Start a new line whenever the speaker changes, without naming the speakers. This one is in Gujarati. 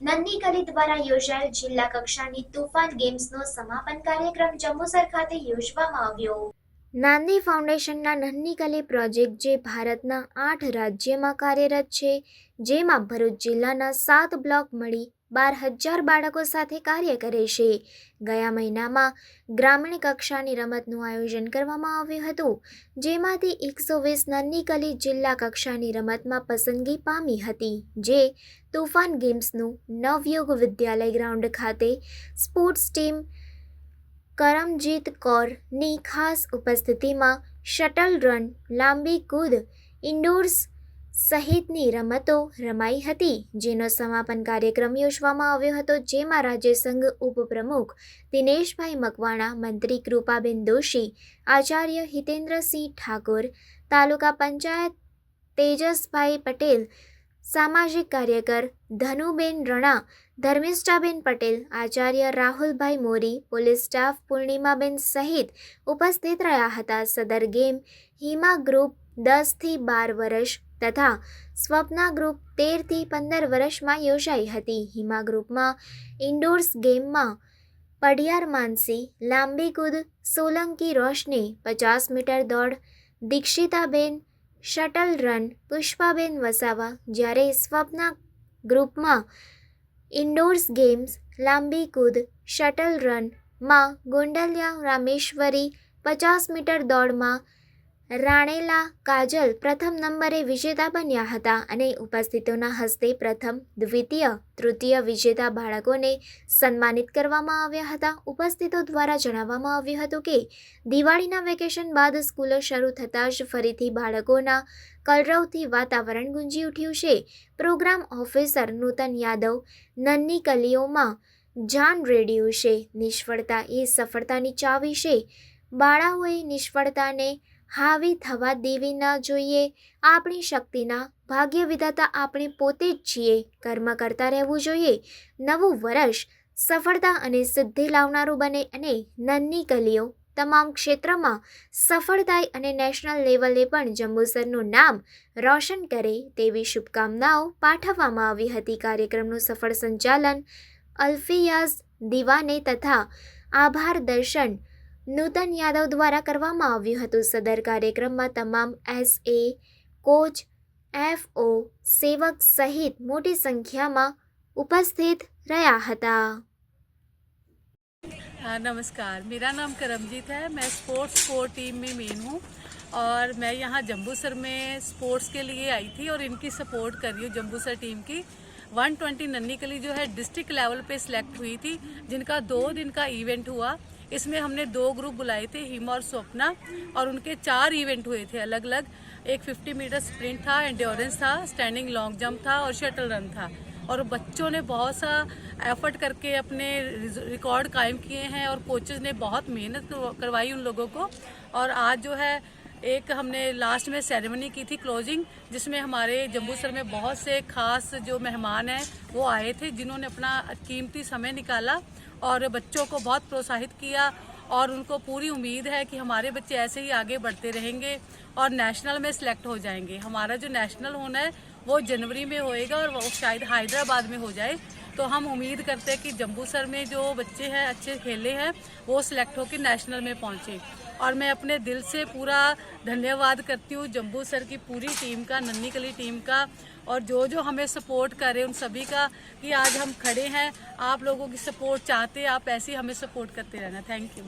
નન્નીકલી દ્વારા યોજાયેલ જિલ્લા કક્ષાની તોફાન ગેમ્સનો સમાપન કાર્યક્રમ જંબુસર ખાતે યોજવામાં આવ્યો। નાંદી ફાઉન્ડેશનના નન્નીકલી પ્રોજેક્ટ જે ભારતના 8 રાજ્યમાં કાર્યરત છે, જેમાં ભરૂચ જિલ્લાના 7 બ્લોક મળી 12,000 બાળકો સાથે કાર્ય કરે છે। ગયા મહિનામાં ગ્રામીણ કક્ષાની રમતનું આયોજન કરવામાં આવ્યું હતું, જેમાંથી 120 નન્નીકલી જિલ્લા કક્ષાની રમતમાં પસંદગી પામી હતી, જે તોફાન ગેમ્સનું નવયુગ વિદ્યાલય ગ્રાઉન્ડ ખાતે સ્પોર્ટ્સ ટીમ કરમજીત કૌરની ખાસ ઉપસ્થિતિમાં શટલ રન, લાંબી કૂદ, ઇન્ડોર્સ સહિતની રમતો રમાઈ હતી, જેનો સમાપન કાર્યક્રમ યોજવામાં આવ્યો હતો, જેમાં રાજ્ય સંઘ ઉપપ્રમુખ દિનેશભાઈ મકવાણા, મંત્રી કૃપાબેન દોશી, આચાર્ય હિતેન્દ્રસિંહ ઠાકોર, તાલુકા પંચાયત તેજસભાઈ પટેલ, સામાજિક કાર્યકર ધનુબેન રણા, ધર્મિષ્ઠાબેન પટેલ, આચાર્ય રાહુલભાઈ મોરી, પોલીસ સ્ટાફ પૂર્ણિમાબેન સહિત ઉપસ્થિત રહ્યા હતા। સદર ગેમ હિમા ગ્રુપ 10 થી 12 વર્ષ તથા સ્વપ્ના ગ્રુપ 13 થી 15 વર્ષમાં યોજાઈ હતી। હિમા ગ્રુપમાં ઇન્ડોર્સ ગેમમાં પડિયાર માનસી, લાંબી કૂદ, સોલંકી રોશની, 50 મીટર દોડ, દીક્ષિતાબેન શટલ રન, પુષ્પાબેન વસાવા, જ્યારે સ્વપ્ના ગ્રુપમાં ઇન્ડોર્સ ગેમ્સ લાંબી કૂદ, શટલ રનમાં ગોંડલિયા રામેશ્વરી, 50 મીટર દોડમાં રાણેલા કાજલ પ્રથમ નંબરે વિજેતા બન્યા હતા અને ઉપસ્થિતોના હસ્તે પ્રથમ, દ્વિતીય, તૃતીય વિજેતા બાળકોને સન્માનિત કરવામાં આવ્યા હતા। ઉપસ્થિતો દ્વારા જણાવવામાં આવ્યું હતું કે દિવાળીના વેકેશન બાદ સ્કૂલો શરૂ થતાં જ ફરીથી બાળકોના કલરવથી વાતાવરણ ગુંજી ઉઠ્યું છે। પ્રોગ્રામ ઓફિસર નૂતન યાદવ નન્નીકલીઓમાં જાન રેડ્યું છે। નિષ્ફળતા એ સફળતાની ચાવી છે। બાળાઓએ નિષ્ફળતાને હાવી થવા દેવી ન જોઈએ। આપણી શક્તિના ભાગ્ય વિધાતા આપણે પોતે જ છીએ। કર્મ કરતા રહેવું જોઈએ। નવું વર્ષ સફળતા અને સિદ્ધિ લાવનારું બને અને નન્નીકલીઓ તમામ ક્ષેત્રમાં સફળ થાય અને નેશનલ લેવલે પણ જંબુસરનું નામ રોશન કરે તેવી શુભકામનાઓ પાઠવવામાં આવી હતી। કાર્યક્રમનું સફળ સંચાલન અલ્ફિયાઝ દિવાને તથા આભાર દર્શન નૂતન યાદવ દ્વારા કરવામાં આવ્યું હતું। સદર કાર્યક્રમમાં તમામ SA, કોચ, FO, સેવક સહિત મોટી સંખ્યામાં ઉપસ્થિત રહ્યા હતા।
नमस्कार, मेरा नाम करमजीत है। मैं स्पोर्ट्स कोर टीम में मेन हूँ और मैं यहाँ जंबूसर में स्पोर्ट्स के लिए आई थी और इनकी सपोर्ट कर रही हूँ। जंबूसर टीम की 120 नन्नीकली जो है डिस्ट्रिक्ट लेवल पे सिलेक्ट हुई थी, जिनका 2 दिन का इवेंट हुआ। इसमें हमने 2 ग्रुप बुलाए थे, हिमा और स्वप्ना, और उनके 4 इवेंट हुए थे अलग अलग। एक 50 मीटर स्प्रिंट था, एंड्योरेंस था, स्टैंडिंग लॉन्ग जंप था और शटल रन था। और बच्चों ने बहुत सा एफर्ट करके अपने रिकॉर्ड कायम किए हैं और कोचेज़ ने बहुत मेहनत करवाई उन लोगों को। और आज जो है एक हमने लास्ट में सेरेमनी की थी क्लोजिंग, जिसमें हमारे जंबूसर में बहुत से खास जो मेहमान हैं वो आए थे, जिन्होंने अपना कीमती समय निकाला और बच्चों को बहुत प्रोत्साहित किया। और उनको पूरी उम्मीद है कि हमारे बच्चे ऐसे ही आगे बढ़ते रहेंगे और नेशनल में सिलेक्ट हो जाएंगे। हमारा जो नेशनल होना है वो जनवरी में होएगा और वो शायद हैदराबाद में हो जाए। तो हम उम्मीद करते हैं कि जंबूसर में जो बच्चे हैं अच्छे खेले हैं वो सिलेक्ट होकर नेशनल में पहुँचे। और मैं अपने दिल से पूरा धन्यवाद करती हूँ जंबूसर की पूरी टीम का, नन्नीकली टीम का, और जो हमें सपोर्ट करे उन सभी का, कि आज हम खड़े हैं। आप लोगों की सपोर्ट चाहते हैं, आप ऐसे ही हमें सपोर्ट करते रहना। Thank you.